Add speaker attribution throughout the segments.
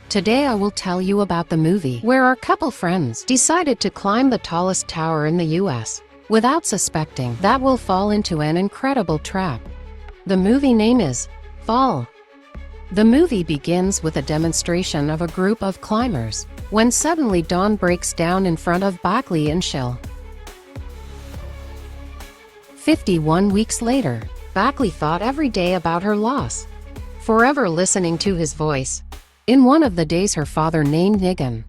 Speaker 1: Today I will tell you about the movie where our couple friends decided to climb the tallest tower in the US without suspecting that will fall into an incredible trap. The movie name is Fall. The movie begins with a demonstration of a group of climbers when suddenly dawn breaks down in front of Becky and Shil. 51 weeks later, Becky thought every day about her loss, forever listening to his voice. In one of the days her father named Nigan.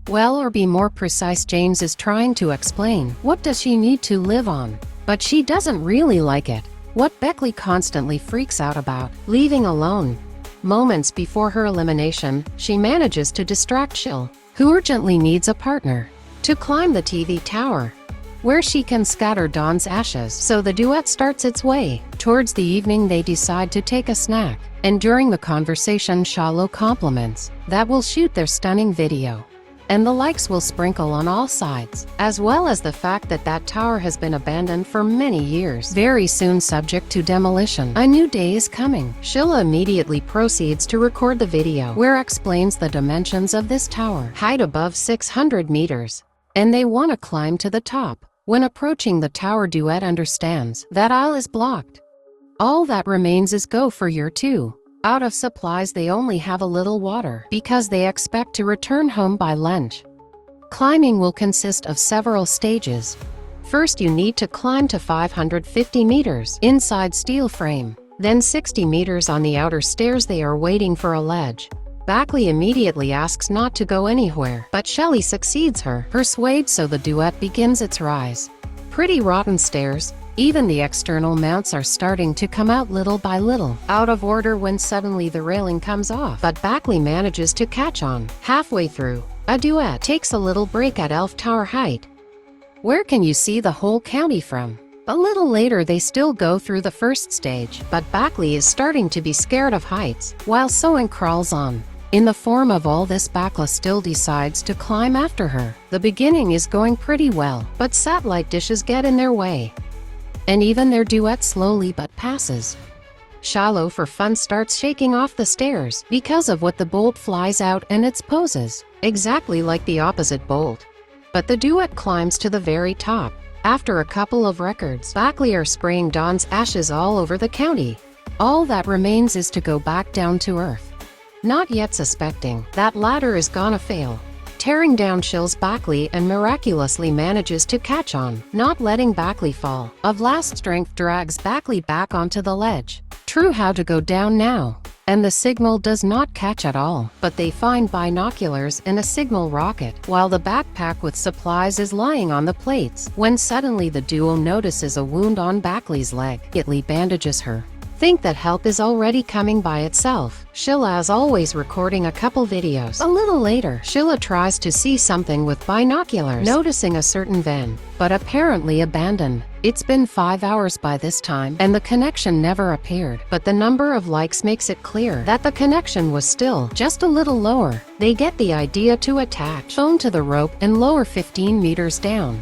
Speaker 1: Well, or be more precise, James is trying to explain what does she need to live on, but she doesn't really like it. What Becky constantly freaks out about, leaving alone. Moments before her elimination, she manages to distract Shil, who urgently needs a partner, to climb the TV tower, where she can scatter Dawn's ashes. So the duet starts its way. Towards the evening they decide to take a snack, and during the conversation Shiloh compliments that will shoot their stunning video. And the likes will sprinkle on all sides, as well as the fact that that tower has been abandoned for many years, very soon subject to demolition. A new day is coming. Shil immediately proceeds to record the video, where explains the dimensions of this tower, height above 600 meters, and they want to climb to the top. When approaching the tower, duet understands that aisle is blocked. All that remains is go for year 2. Out of supplies, they only have a little water because they expect to return home by lunch. Climbing will consist of several stages. First, you need to climb to 550 meters inside steel frame, then 60 meters on the outer stairs. They are waiting for a ledge. Becky immediately asks not to go anywhere, but Shelley succeeds her persuade, so the duet begins its rise. Pretty rotten stairs. Even the external mounts are starting to come out little by little, out of order, when suddenly the railing comes off, but Becky manages to catch on. Halfway through, a duet takes a little break at Elf Tower height. Where can you see the whole county from? A little later they still go through the first stage, but Becky is starting to be scared of heights, while Soen crawls on. In the form of all this, Becky still decides to climb after her. The beginning is going pretty well, but satellite dishes get in their way, and even their duet slowly but passes. Shiloh for fun starts shaking off the stairs because of what the bolt flies out, and its poses exactly like the opposite bolt. But the duet climbs to the very top. After a couple of records, Becky are spraying Dawn's ashes all over the county. All that remains is to go back down to earth, not yet suspecting that ladder is gonna fail. Tearing down Shil's Becky and miraculously manages to catch on, not letting Becky fall. Of last strength drags Becky back onto the ledge. True, how to go down now? And the signal does not catch at all, but they find binoculars and a signal rocket, while the backpack with supplies is lying on the plates, when suddenly the duo notices a wound on Becky's leg. Immediately bandages her. Think that help is already coming by itself. Sheila is always recording a couple videos. A little later, Sheila tries to see something with binoculars, noticing a certain van, but apparently abandoned. It's been 5 hours by this time, and the connection never appeared, but the number of likes makes it clear that the connection was still just a little lower. They get the idea to attach phone to the rope and lower 15 meters down,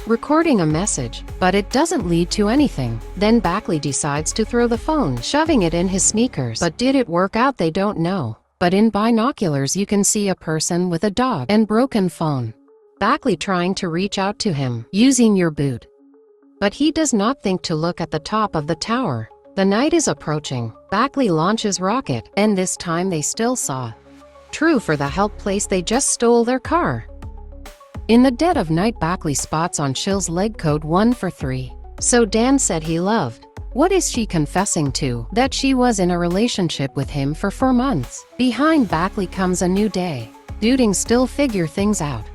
Speaker 1: recording a message, but it doesn't lead to anything. Then Becky decides to throw the phone, shoving it in his sneakers. But did it work out? They don't know. But in binoculars you can see a person with a dog and broken phone. Becky trying to reach out to him, using your boot. But he does not think to look at the top of the tower. The night is approaching. Becky launches rocket, and this time they still saw. True, for the help place they just stole their car. In the dead of night, Becky spots on Shil's leg code 1 for 3. So Dan said he loved. What is she confessing to? That she was in a relationship with him for 4 months. Behind Becky comes a new day. Duding still figure things out.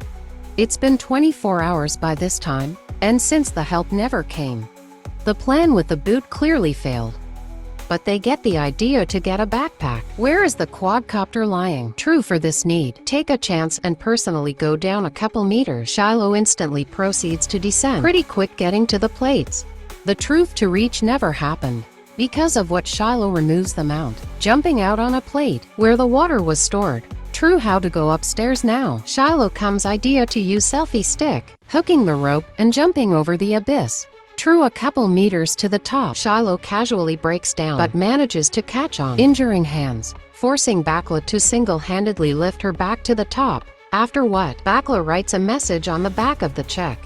Speaker 1: It's been 24 hours by this time, and since the help never came, the plan with the boot clearly failed. But they get the idea to get a backpack. Where is the quadcopter lying? True, for this need, take a chance and personally go down a couple meters. Shiloh instantly proceeds to descend, pretty quick getting to the plates. The truth to reach never happened. Because of what, Shiloh removes the mount, jumping out on a plate where the water was stored. True, how to go upstairs now? Shiloh comes idea to use selfie stick, hooking the rope and jumping over the abyss. True, a couple meters to the top, Shiloh casually breaks down but manages to catch on, injuring hands. forcing Bakla to single-handedly lift her back to the top, after what Bakla writes a message on the back of the check,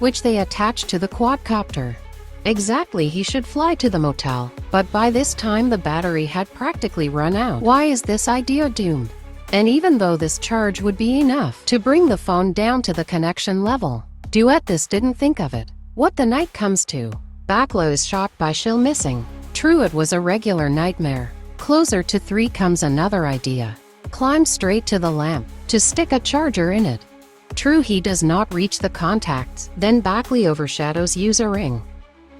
Speaker 1: which they attach to the quadcopter. Exactly, he should fly to the motel, but by this time the battery had practically run out. Why is this idea doomed? And even though this charge would be enough to bring the phone down to the connection level, Duet this didn't think of it. What the night comes to. Bakla is shocked by Shil missing. True, it was a regular nightmare. Closer to 3 comes another idea. Climb straight to the lamp, to stick a charger in it. True, he does not reach the contacts. Then Bakli overshadows use a ring,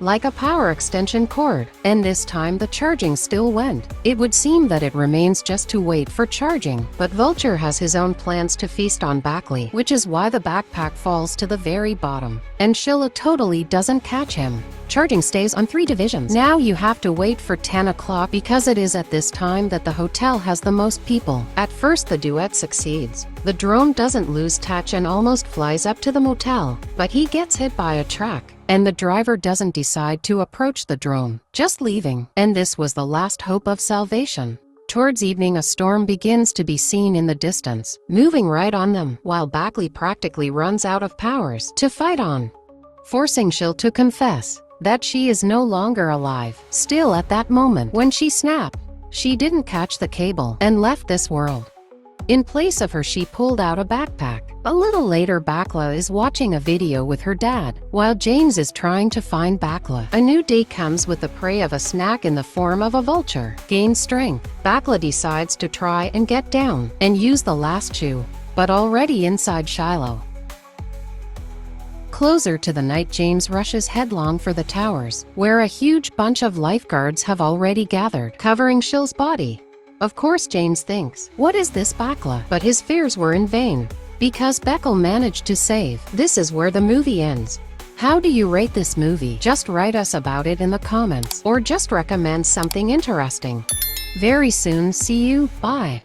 Speaker 1: like a power extension cord, and this time the charging still went. It would seem that it remains just to wait for charging, but Vulture has his own plans to feast on Bakli, which is why the backpack falls to the very bottom, and Shilla totally doesn't catch him. Charging stays on 3 divisions. Now you have to wait for 10 o'clock because it is at this time that the hotel has the most people. At first the Duet succeeds. The drone doesn't lose touch and almost flies up to the motel, but he gets hit by a truck, and the driver doesn't decide to approach the drone, just leaving. And this was the last hope of salvation. Towards evening a storm begins to be seen in the distance, moving right on them, while Bakli practically runs out of powers to fight on, forcing Shil to confess that she is no longer alive. Still, at that moment when she snapped, she didn't catch the cable and left this world. In place of her, she pulled out a backpack. A little later, Bakla is watching a video with her dad, while James is trying to find Bakla. A new day comes with the prey of a snack in the form of a vulture. Gain strength. Bakla decides to try and get down and use the last chew, but already inside Shiloh. Closer to the night, James rushes headlong for the towers, where a huge bunch of lifeguards have already gathered, covering Shil's body. Of course, James thinks, what is this Bakla? But his fears were in vain, because Beckel managed to save. This is where the movie ends. How do you rate this movie? Just write us about it in the comments, or just recommend something interesting. Very soon, see you, bye.